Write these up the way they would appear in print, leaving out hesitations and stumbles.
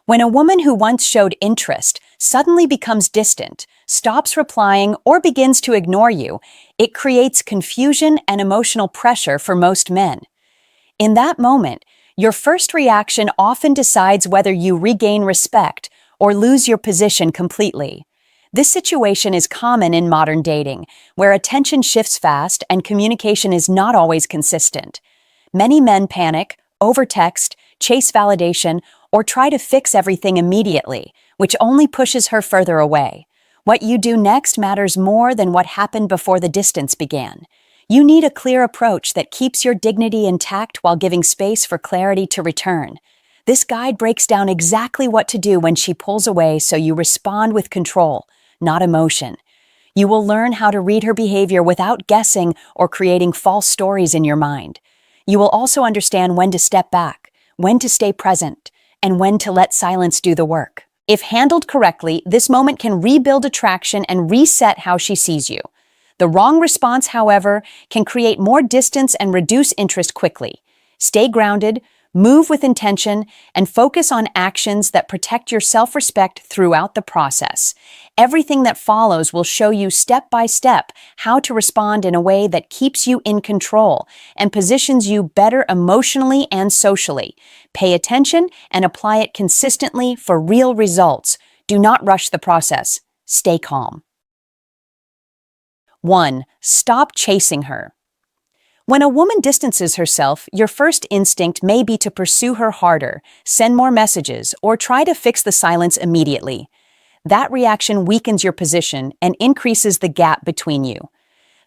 When a woman who once showed interest suddenly becomes distant, stops replying, or begins to ignore you, it creates confusion and emotional pressure for most men. In that moment, your first reaction often decides whether you regain respect or lose your position completely. This situation is common in modern dating, where attention shifts fast and communication is not always consistent. Many men panic, overtext, chase validation, or try to fix everything immediately, which only pushes her further away. What you do next matters more than what happened before the distance began. You need a clear approach that keeps your dignity intact while giving space for clarity to return. This guide breaks down exactly what to do when she pulls away so you respond with control, not emotion. You will learn how to read her behavior without guessing or creating false stories in your mind. You will also understand when to step back, when to stay present, and when to let silence do the work. If handled correctly, this moment can rebuild attraction and reset how she sees you. The wrong response, however, can create more distance and reduce interest quickly. Stay grounded, move with intention, and focus on actions that protect your self-respect throughout the process. Everything that follows will show you step by step how to respond in a way that keeps you in control and positions you better emotionally and socially. Pay attention and apply it consistently for real results. Do not rush the process. Stay calm. 1. Stop chasing her. When a woman distances herself, your first instinct may be to pursue her harder, send more messages, or try to fix the silence immediately. That reaction weakens your position and increases the gap between you.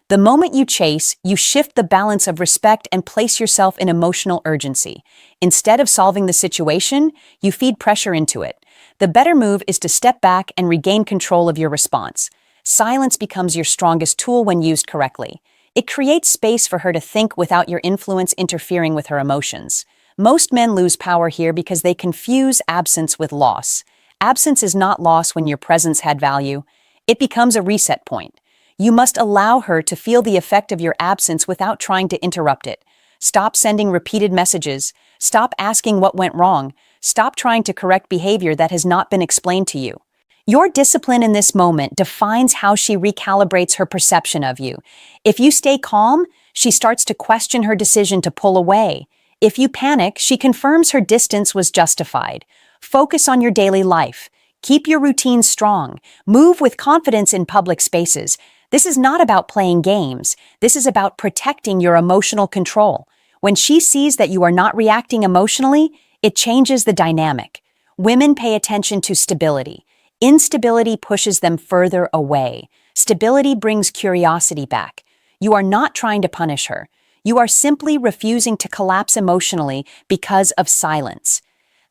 The moment you chase, you shift the balance of respect and place yourself in emotional urgency. Instead of solving the situation, you feed pressure into it. The better move is to step back and regain control of your response. Silence becomes your strongest tool when used correctly. It creates space for her to think without your influence interfering with her emotions. Most men lose power here because they confuse absence with loss. Absence is not loss when your presence had value. It becomes a reset point. You must allow her to feel the effect of your absence without trying to interrupt it. Stop sending repeated messages. Stop asking what went wrong. Stop trying to correct behavior that has not been explained to you. Your discipline in this moment defines how she recalibrates her perception of you. If you stay calm, she starts to question her decision to pull away. If you panic, she confirms her distance was justified. Focus on your daily life. Keep your routine strong. Move with confidence in public spaces. This is not about playing games. This is about protecting your emotional control. When she sees that you are not reacting emotionally, it changes the dynamic. Women pay attention to stability. Instability pushes them further away. Stability brings curiosity back. You are not trying to punish her. You are simply refusing to collapse emotionally because of silence.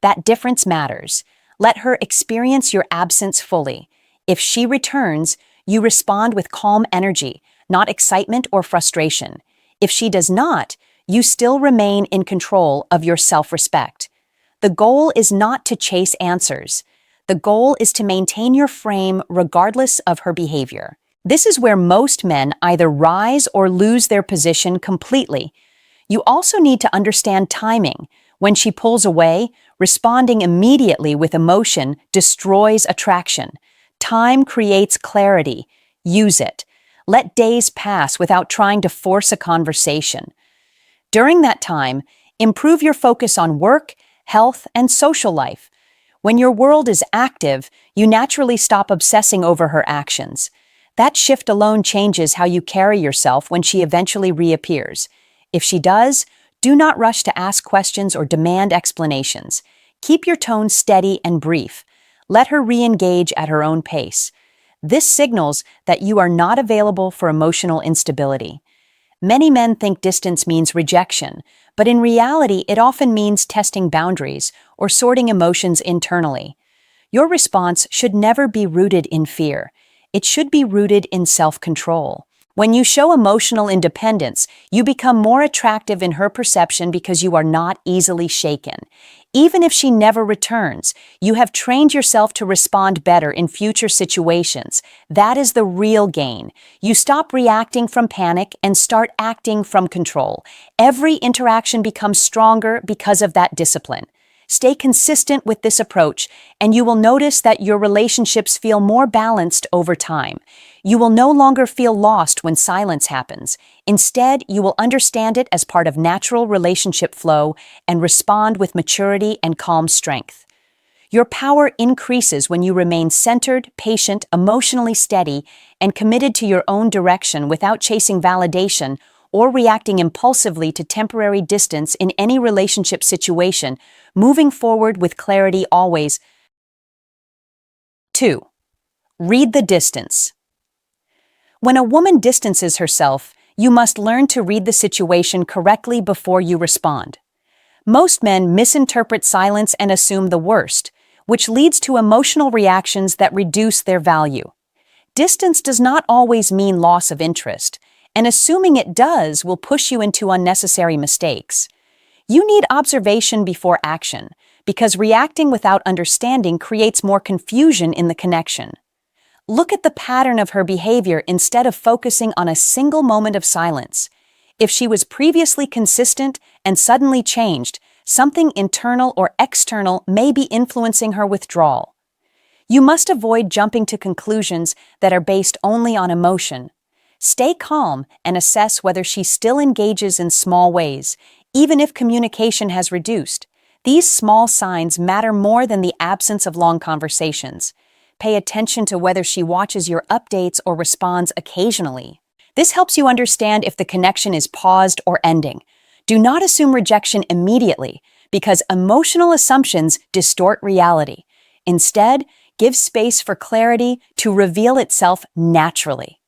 That difference matters. Let her experience your absence fully. If she returns, you respond with calm energy, not excitement or frustration. If she does not, you still remain in control of your self-respect. The goal is not to chase answers. The goal is to maintain your frame regardless of her behavior. This is where most men either rise or lose their position completely. You also need to understand timing. When she pulls away, responding immediately with emotion destroys attraction. Time creates clarity. Use it. Let days pass without trying to force a conversation. During that time, improve your focus on work, health, and social life. When your world is active, you naturally stop obsessing over her actions. That shift alone changes how you carry yourself when she eventually reappears. If she does, do not rush to ask questions or demand explanations. Keep your tone steady and brief. Let her re-engage at her own pace. This signals that you are not available for emotional instability. Many men think distance means rejection, but in reality, it often means testing boundaries or sorting emotions internally. Your response should never be rooted in fear. It should be rooted in self-control. When you show emotional independence, you become more attractive in her perception because you are not easily shaken. Even if she never returns, you have trained yourself to respond better in future situations. That is the real gain. You stop reacting from panic and start acting from control. Every interaction becomes stronger because of that discipline. Stay consistent with this approach, and you will notice that your relationships feel more balanced over time. You will no longer feel lost when silence happens. Instead, you will understand it as part of natural relationship flow and respond with maturity and calm strength. Your power increases when you remain centered, patient, emotionally steady, and committed to your own direction without chasing validation or reacting impulsively to temporary distance in any relationship situation, moving forward with clarity always. 2. Read the distance. When a woman distances herself, you must learn to read the situation correctly before you respond. Most men misinterpret silence and assume the worst, which leads to emotional reactions that reduce their value. Distance does not always mean loss of interest, and assuming it does will push you into unnecessary mistakes. You need observation before action, because reacting without understanding creates more confusion in the connection. Look at the pattern of her behavior instead of focusing on a single moment of silence. If she was previously consistent and suddenly changed, something internal or external may be influencing her withdrawal. You must avoid jumping to conclusions that are based only on emotion. Stay calm and assess whether she still engages in small ways, even if communication has reduced. These small signs matter more than the absence of long conversations. Pay attention to whether she watches your updates or responds occasionally. This helps you understand if the connection is paused or ending. Do not assume rejection immediately, because emotional assumptions distort reality. Instead, give space for clarity to reveal itself naturally.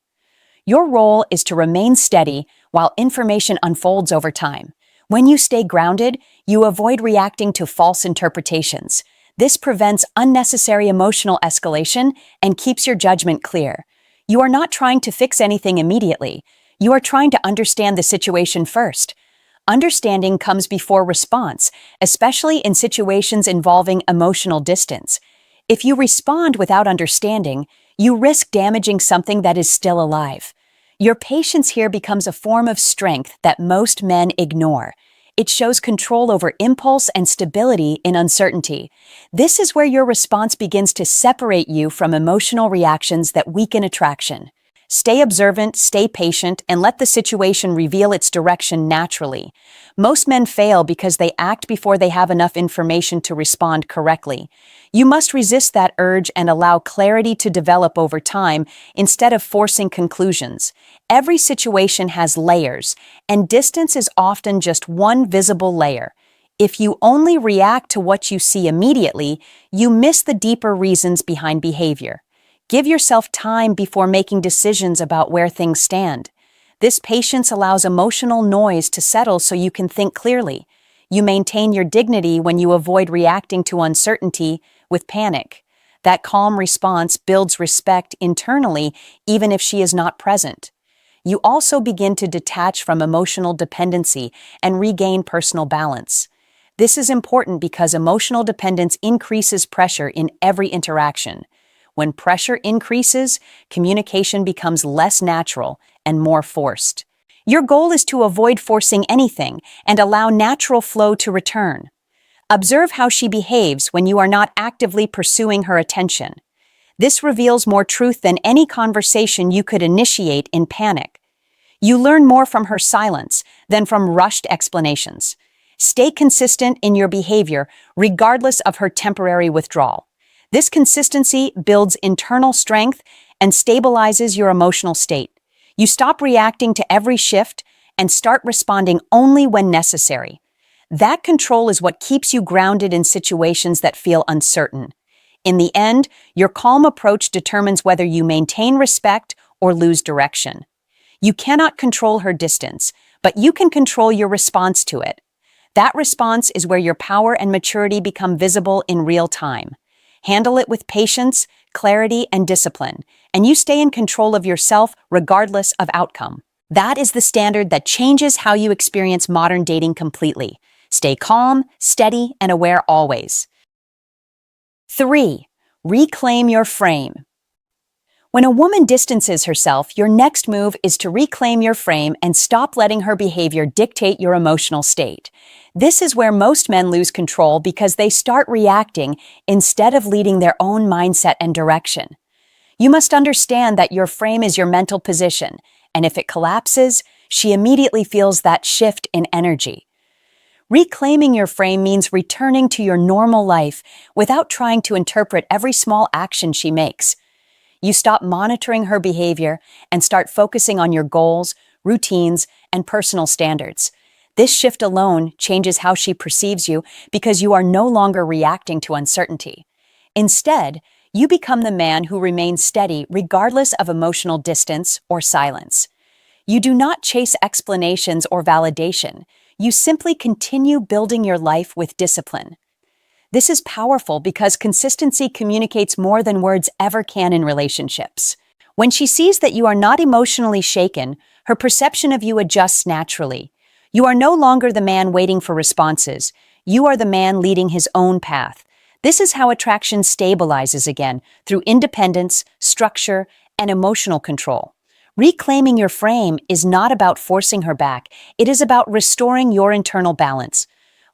Your role is to remain steady while information unfolds over time. When you stay grounded, you avoid reacting to false interpretations. This prevents unnecessary emotional escalation and keeps your judgment clear. You are not trying to fix anything immediately. You are trying to understand the situation first. Understanding comes before response, especially in situations involving emotional distance. If you respond without understanding, you risk damaging something that is still alive. Your patience here becomes a form of strength that most men ignore. It shows control over impulse and stability in uncertainty. This is where your response begins to separate you from emotional reactions that weaken attraction. Stay observant, stay patient, and let the situation reveal its direction naturally. Most men fail because they act before they have enough information to respond correctly. You must resist that urge and allow clarity to develop over time instead of forcing conclusions. Every situation has layers, and distance is often just one visible layer. If you only react to what you see immediately, you miss the deeper reasons behind behavior. Give yourself time before making decisions about where things stand. This patience allows emotional noise to settle so you can think clearly. You maintain your dignity when you avoid reacting to uncertainty with panic. That calm response builds respect internally, even if she is not present. You also begin to detach from emotional dependency and regain personal balance. This is important because emotional dependence increases pressure in every interaction. When pressure increases, communication becomes less natural and more forced. Your goal is to avoid forcing anything and allow natural flow to return. Observe how she behaves when you are not actively pursuing her attention. This reveals more truth than any conversation you could initiate in panic. You learn more from her silence than from rushed explanations. Stay consistent in your behavior regardless of her temporary withdrawal. This consistency builds internal strength and stabilizes your emotional state. You stop reacting to every shift and start responding only when necessary. That control is what keeps you grounded in situations that feel uncertain. In the end, your calm approach determines whether you maintain respect or lose direction. You cannot control her distance, but you can control your response to it. That response is where your power and maturity become visible in real time. Handle it with patience, clarity, and discipline, and you stay in control of yourself regardless of outcome. That is the standard that changes how you experience modern dating completely. Stay calm, steady, and aware always. 3. Reclaim your frame. When a woman distances herself, your next move is to reclaim your frame and stop letting her behavior dictate your emotional state. This is where most men lose control because they start reacting instead of leading their own mindset and direction. You must understand that your frame is your mental position, and if it collapses, she immediately feels that shift in energy. Reclaiming your frame means returning to your normal life without trying to interpret every small action she makes. You stop monitoring her behavior and start focusing on your goals, routines, and personal standards. This shift alone changes how she perceives you because you are no longer reacting to uncertainty. Instead, you become the man who remains steady regardless of emotional distance or silence. You do not chase explanations or validation. You simply continue building your life with discipline. This is powerful because consistency communicates more than words ever can in relationships. When she sees that you are not emotionally shaken, her perception of you adjusts naturally. You are no longer the man waiting for responses. You are the man leading his own path. This is how attraction stabilizes again, through independence, structure, and emotional control. Reclaiming your frame is not about forcing her back. It is about restoring your internal balance.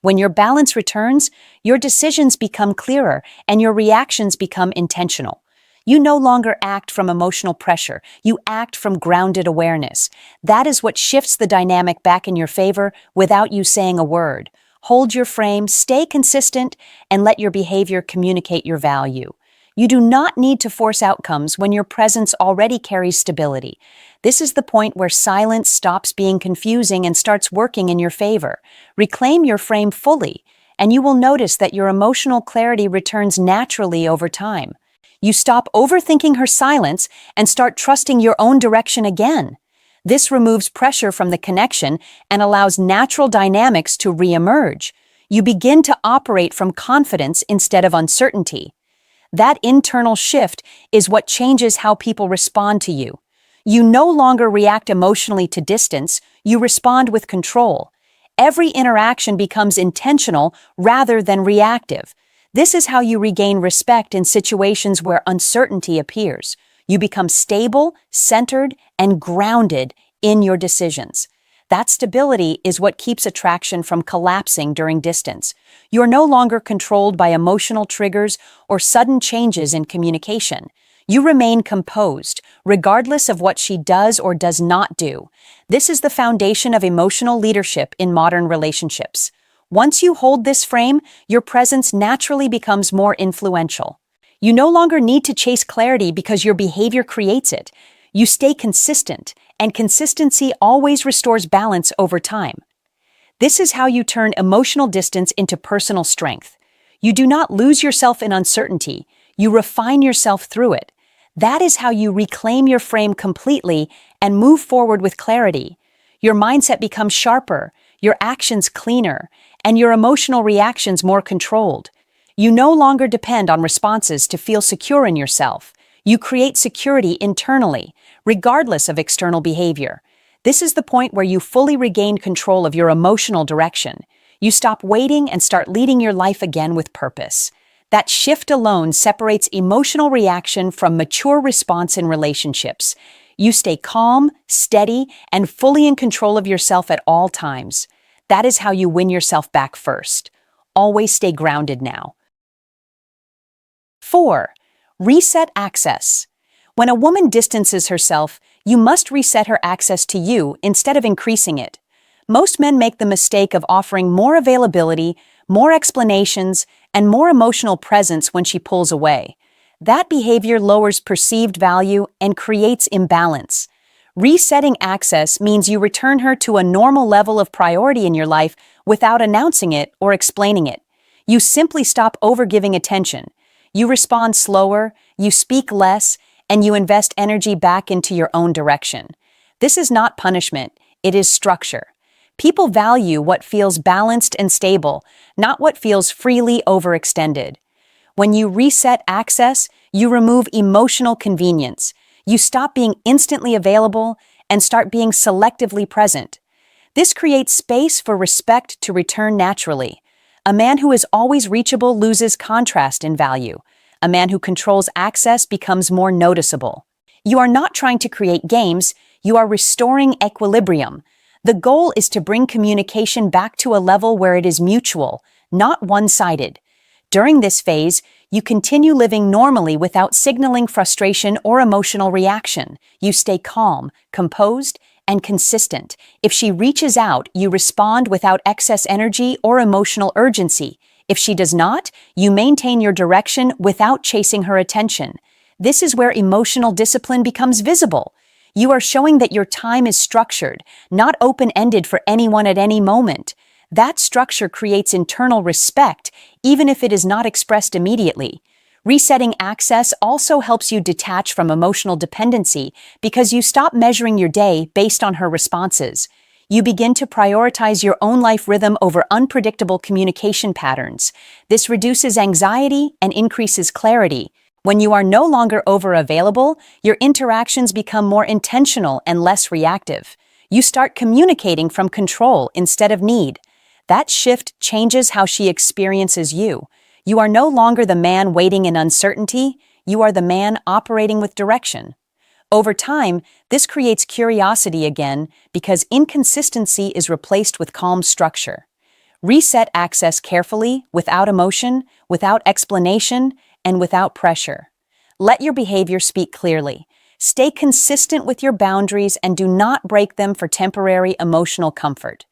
When your balance returns, your decisions become clearer and your reactions become intentional. You no longer act from emotional pressure. You act from grounded awareness. That is what shifts the dynamic back in your favor without you saying a word. Hold your frame, stay consistent, and let your behavior communicate your value. You do not need to force outcomes when your presence already carries stability. This is the point where silence stops being confusing and starts working in your favor. Reclaim your frame fully, and you will notice that your emotional clarity returns naturally over time. You stop overthinking her silence and start trusting your own direction again. This removes pressure from the connection and allows natural dynamics to re-emerge. You begin to operate from confidence instead of uncertainty. That internal shift is what changes how people respond to you. You no longer react emotionally to distance, you respond with control. Every interaction becomes intentional rather than reactive. This is how you regain respect in situations where uncertainty appears. You become stable, centered, and grounded in your decisions. That stability is what keeps attraction from collapsing during distance. You're no longer controlled by emotional triggers or sudden changes in communication. You remain composed, regardless of what she does or does not do. This is the foundation of emotional leadership in modern relationships. Once you hold this frame, your presence naturally becomes more influential. You no longer need to chase clarity because your behavior creates it. You stay consistent, and consistency always restores balance over time. This is how you turn emotional distance into personal strength. You do not lose yourself in uncertainty, you refine yourself through it. That is how you reclaim your frame completely and move forward with clarity. Your mindset becomes sharper, your actions cleaner, and your emotional reactions more controlled. You no longer depend on responses to feel secure in yourself. You create security internally, regardless of external behavior. This is the point where you fully regain control of your emotional direction. You stop waiting and start leading your life again with purpose. That shift alone separates emotional reaction from mature response in relationships. You stay calm, steady, and fully in control of yourself at all times. That is how you win yourself back first. Always stay grounded now. 4. Reset access. When a woman distances herself, you must reset her access to you instead of increasing it. Most men make the mistake of offering more availability, more explanations, and more emotional presence when she pulls away. That behavior lowers perceived value and creates imbalance. Resetting access means you return her to a normal level of priority in your life without announcing it or explaining it. You simply stop overgiving attention. You respond slower, you speak less, and you invest energy back into your own direction. This is not punishment, it is structure. People value what feels balanced and stable, not what feels freely overextended. When you reset access, you remove emotional convenience. You stop being instantly available and start being selectively present. This creates space for respect to return naturally. A man who is always reachable loses contrast in value. A man who controls access becomes more noticeable. You are not trying to create games, you are restoring equilibrium. The goal is to bring communication back to a level where it is mutual, not one-sided. During this phase, you continue living normally without signaling frustration or emotional reaction. You stay calm, composed, and consistent. If she reaches out, you respond without excess energy or emotional urgency. If she does not, you maintain your direction without chasing her attention. This is where emotional discipline becomes visible. You are showing that your time is structured, not open-ended for anyone at any moment. That structure creates internal respect, even if it is not expressed immediately. Resetting access also helps you detach from emotional dependency because you stop measuring your day based on her responses. You begin to prioritize your own life rhythm over unpredictable communication patterns. This reduces anxiety and increases clarity. When you are no longer over-available, your interactions become more intentional and less reactive. You start communicating from control instead of need. That shift changes how she experiences you. You are no longer the man waiting in uncertainty, you are the man operating with direction. Over time, this creates curiosity again because inconsistency is replaced with calm structure. Reset access carefully, without emotion, without explanation, and without pressure. Let your behavior speak clearly. Stay consistent with your boundaries and do not break them for temporary emotional comfort.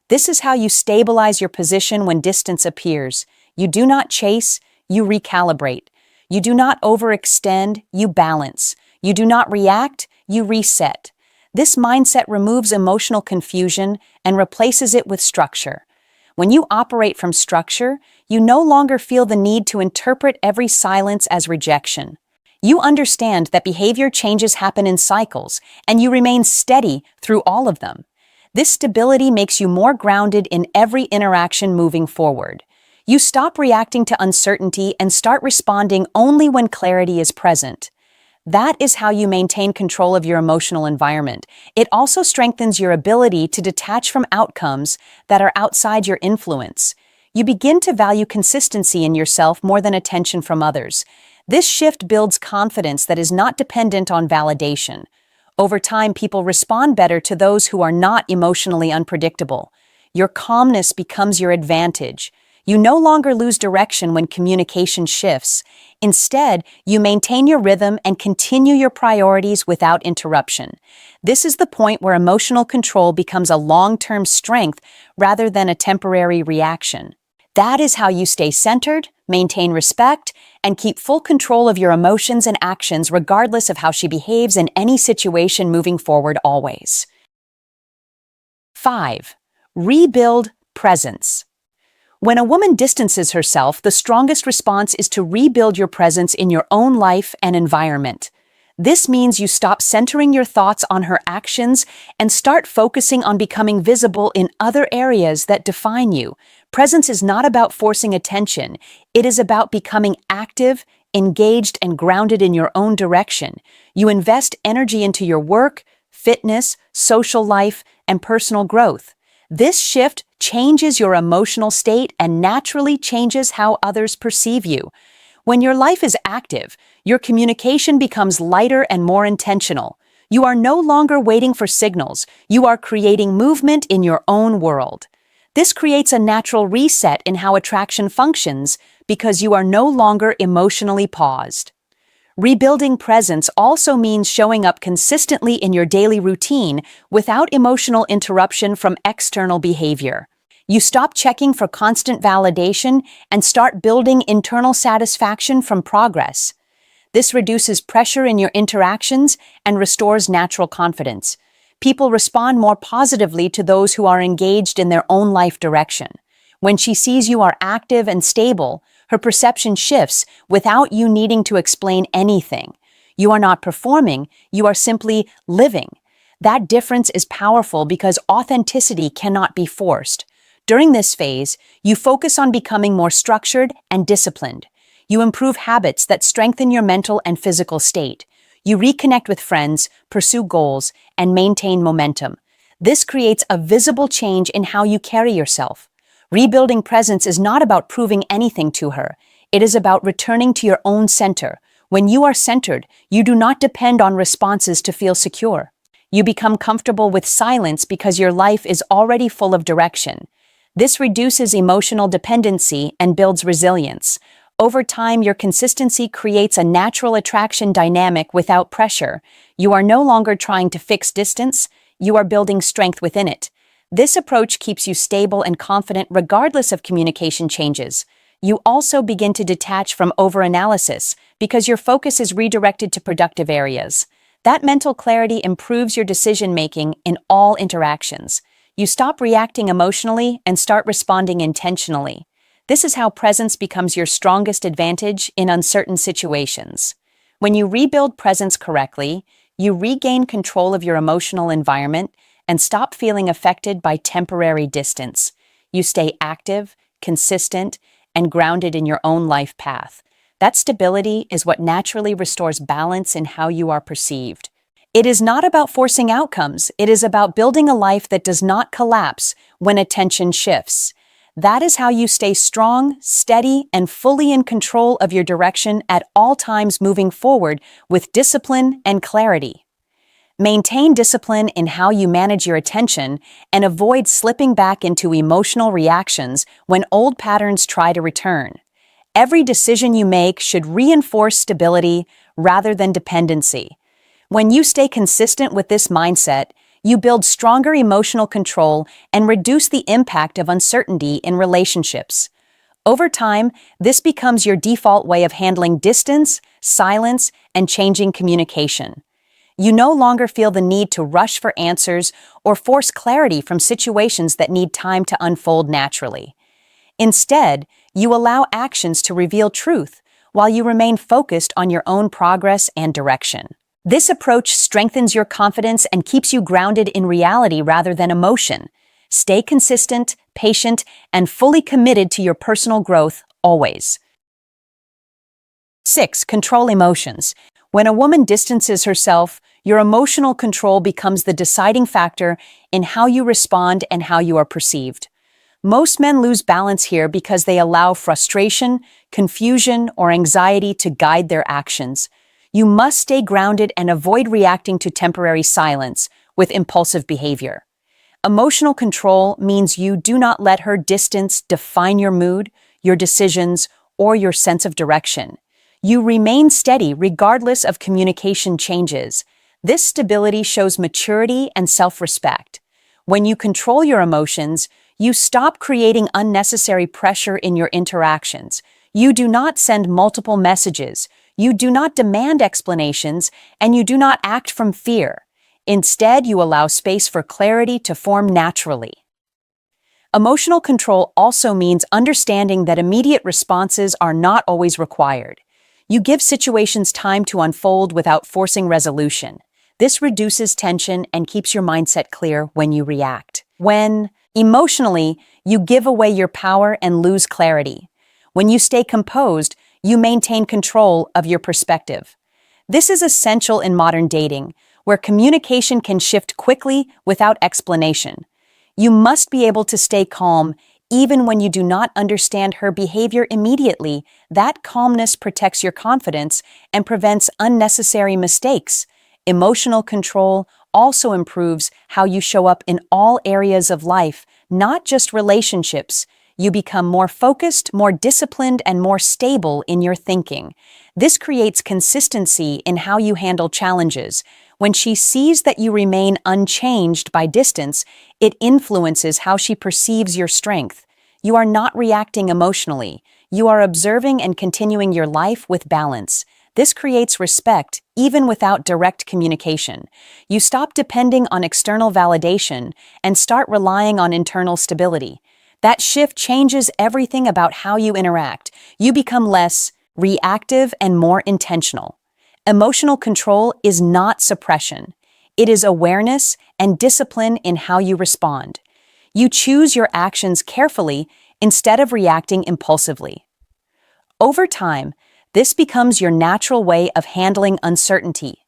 This is how you stabilize your position when distance appears. You do not chase, you recalibrate. You do not overextend, you balance. You do not react, you reset. This mindset removes emotional confusion and replaces it with structure. When you operate from structure, you no longer feel the need to interpret every silence as rejection. You understand that behavior changes happen in cycles, and you remain steady through all of them. This stability makes you more grounded in every interaction moving forward. You stop reacting to uncertainty and start responding only when clarity is present. That is how you maintain control of your emotional environment. It also strengthens your ability to detach from outcomes that are outside your influence. You begin to value consistency in yourself more than attention from others. This shift builds confidence that is not dependent on validation. Over time, people respond better to those who are not emotionally unpredictable. Your calmness becomes your advantage. You no longer lose direction when communication shifts. Instead, you maintain your rhythm and continue your priorities without interruption. This is the point where emotional control becomes a long-term strength rather than a temporary reaction. That is how you stay centered, maintain respect, and keep full control of your emotions and actions regardless of how she behaves in any situation moving forward always. 5. Rebuild presence. When a woman distances herself, the strongest response is to rebuild your presence in your own life and environment. This means you stop centering your thoughts on her actions and start focusing on becoming visible in other areas that define you. Presence is not about forcing attention. It is about becoming active, engaged, and grounded in your own direction. You invest energy into your work, fitness, social life, and personal growth. This shift changes your emotional state and naturally changes how others perceive you. When your life is active, your communication becomes lighter and more intentional. You are no longer waiting for signals. You are creating movement in your own world. This creates a natural reset in how attraction functions because you are no longer emotionally paused. Rebuilding presence also means showing up consistently in your daily routine without emotional interruption from external behavior. You stop checking for constant validation and start building internal satisfaction from progress. This reduces pressure in your interactions and restores natural confidence. People respond more positively to those who are engaged in their own life direction. When she sees you are active and stable, her perception shifts without you needing to explain anything. You are not performing, you are simply living. That difference is powerful because authenticity cannot be forced. During this phase, you focus on becoming more structured and disciplined. You improve habits that strengthen your mental and physical state. You reconnect with friends, pursue goals, and maintain momentum. This creates a visible change in how you carry yourself. Rebuilding presence is not about proving anything to her. It is about returning to your own center, When you are centered, you do not depend on responses to feel secure. You become comfortable with silence because your life is already full of direction. This reduces emotional dependency and builds resilience. Over time, your consistency creates a natural attraction dynamic without pressure. You are no longer trying to fix distance, you are building strength within it. This approach keeps you stable and confident regardless of communication changes. You also begin to detach from overanalysis because your focus is redirected to productive areas. That mental clarity improves your decision-making in all interactions. You stop reacting emotionally and start responding intentionally. This is how presence becomes your strongest advantage in uncertain situations. When you rebuild presence correctly, you regain control of your emotional environment and stop feeling affected by temporary distance. You stay active, consistent, and grounded in your own life path. That stability is what naturally restores balance in how you are perceived. It is not about forcing outcomes, it is about building a life that does not collapse when attention shifts. That is how you stay strong, steady, and fully in control of your direction at all times moving forward with discipline and clarity. Maintain discipline in how you manage your attention and avoid slipping back into emotional reactions when old patterns try to return. Every decision you make should reinforce stability rather than dependency. When you stay consistent with this mindset, you build stronger emotional control and reduce the impact of uncertainty in relationships. Over time, this becomes your default way of handling distance, silence, and changing communication. You no longer feel the need to rush for answers or force clarity from situations that need time to unfold naturally. Instead, you allow actions to reveal truth while you remain focused on your own progress and direction. This approach strengthens your confidence and keeps you grounded in reality rather than emotion. Stay consistent, patient, and fully committed to your personal growth always. 6. Control emotions. When a woman distances herself, your emotional control becomes the deciding factor in how you respond and how you are perceived. Most men lose balance here because they allow frustration, confusion, or anxiety to guide their actions. You must stay grounded and avoid reacting to temporary silence with impulsive behavior. Emotional control means you do not let her distance define your mood, your decisions, or your sense of direction. You remain steady regardless of communication changes. This stability shows maturity and self-respect. When you control your emotions, you stop creating unnecessary pressure in your interactions. You do not send multiple messages. You do not demand explanations, and you do not act from fear. Instead, you allow space for clarity to form naturally. Emotional control also means understanding that immediate responses are not always required. You give situations time to unfold without forcing resolution. This reduces tension and keeps your mindset clear when you react. When, emotionally, you give away your power and lose clarity. When you stay composed, you maintain control of your perspective. This is essential in modern dating, where communication can shift quickly without explanation. You must be able to stay calm even when you do not understand her behavior immediately. That calmness protects your confidence and prevents unnecessary mistakes. Emotional control also improves how you show up in all areas of life, not just relationships. You become more focused, more disciplined, and more stable in your thinking. This creates consistency in how you handle challenges. When she sees that you remain unchanged by distance, it influences how she perceives your strength. You are not reacting emotionally. You are observing and continuing your life with balance. This creates respect, even without direct communication. You stop depending on external validation and start relying on internal stability. That shift changes everything about how you interact. You become less reactive and more intentional. Emotional control is not suppression. It is awareness and discipline in how you respond. You choose your actions carefully instead of reacting impulsively. Over time, this becomes your natural way of handling uncertainty.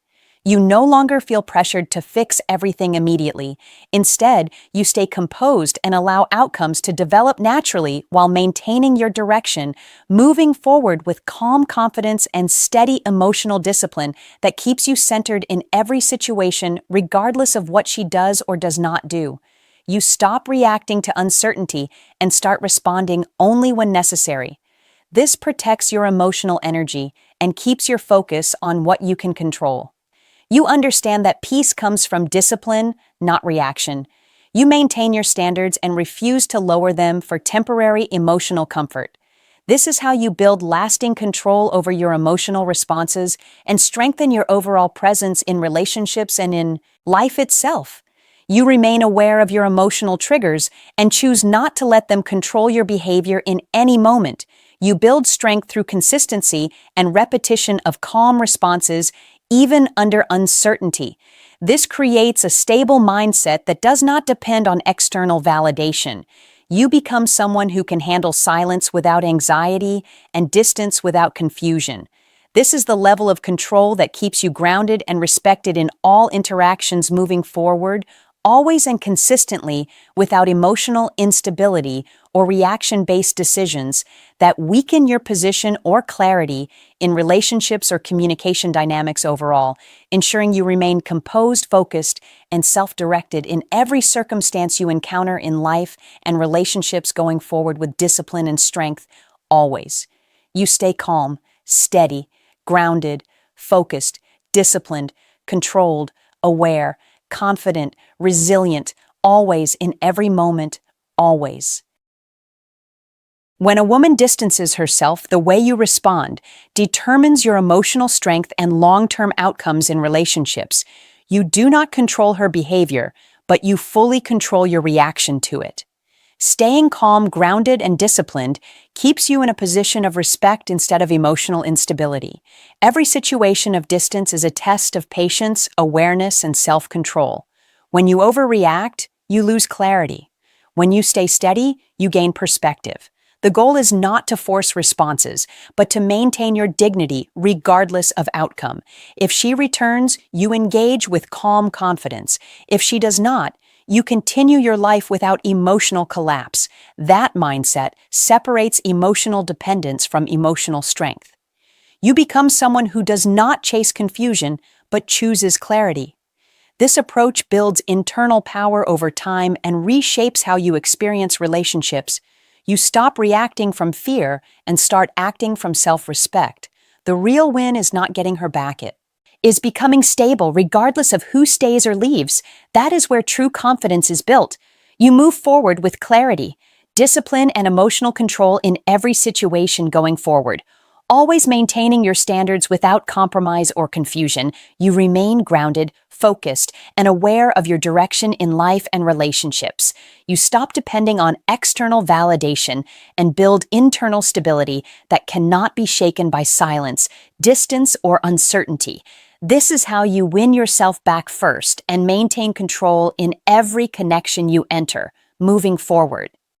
You no longer feel pressured to fix everything immediately. Instead, you stay composed and allow outcomes to develop naturally while maintaining your direction, moving forward with calm confidence and steady emotional discipline that keeps you centered in every situation, regardless of what she does or does not do. You stop reacting to uncertainty and start responding only when necessary. This protects your emotional energy and keeps your focus on what you can control. You understand that peace comes from discipline, not reaction. You maintain your standards and refuse to lower them for temporary emotional comfort. This is how you build lasting control over your emotional responses and strengthen your overall presence in relationships and in life itself. You remain aware of your emotional triggers and choose not to let them control your behavior in any moment. You build strength through consistency and repetition of calm responses, even under uncertainty. This creates a stable mindset that does not depend on external validation. You become someone who can handle silence without anxiety and distance without confusion. This is the level of control that keeps you grounded and respected in all interactions moving forward, always and consistently, without emotional instability or reaction-based decisions that weaken your position or clarity in relationships or communication dynamics overall, ensuring you remain composed, focused, and self-directed in every circumstance you encounter in life and relationships, going forward with discipline and strength always. You stay calm, steady, grounded, focused, disciplined, controlled, aware, confident, resilient, always, in every moment, always. When a woman distances herself, the way you respond determines your emotional strength and long-term outcomes in relationships. You do not control her behavior, but you fully control your reaction to it. Staying calm, grounded, and disciplined keeps you in a position of respect instead of emotional instability. Every situation of distance is a test of patience, awareness, and self-control. When you overreact, you lose clarity. When you stay steady, you gain perspective. The goal is not to force responses, but to maintain your dignity regardless of outcome. If she returns, you engage with calm confidence. If she does not, you continue your life without emotional collapse. That mindset separates emotional dependence from emotional strength. You become someone who does not chase confusion, but chooses clarity. This approach builds internal power over time and reshapes how you experience relationships. You stop reacting from fear and start acting from self-respect. The real win is not getting her back. It is becoming stable regardless of who stays or leaves. That is where true confidence is built. You move forward with clarity, discipline, and emotional control in every situation going forward. Always maintaining your standards without compromise or confusion, you remain grounded, focused, and aware of your direction in life and relationships. You stop depending on external validation and build internal stability that cannot be shaken by silence, distance, or uncertainty. This is how you win yourself back first and maintain control in every connection you enter, moving forward.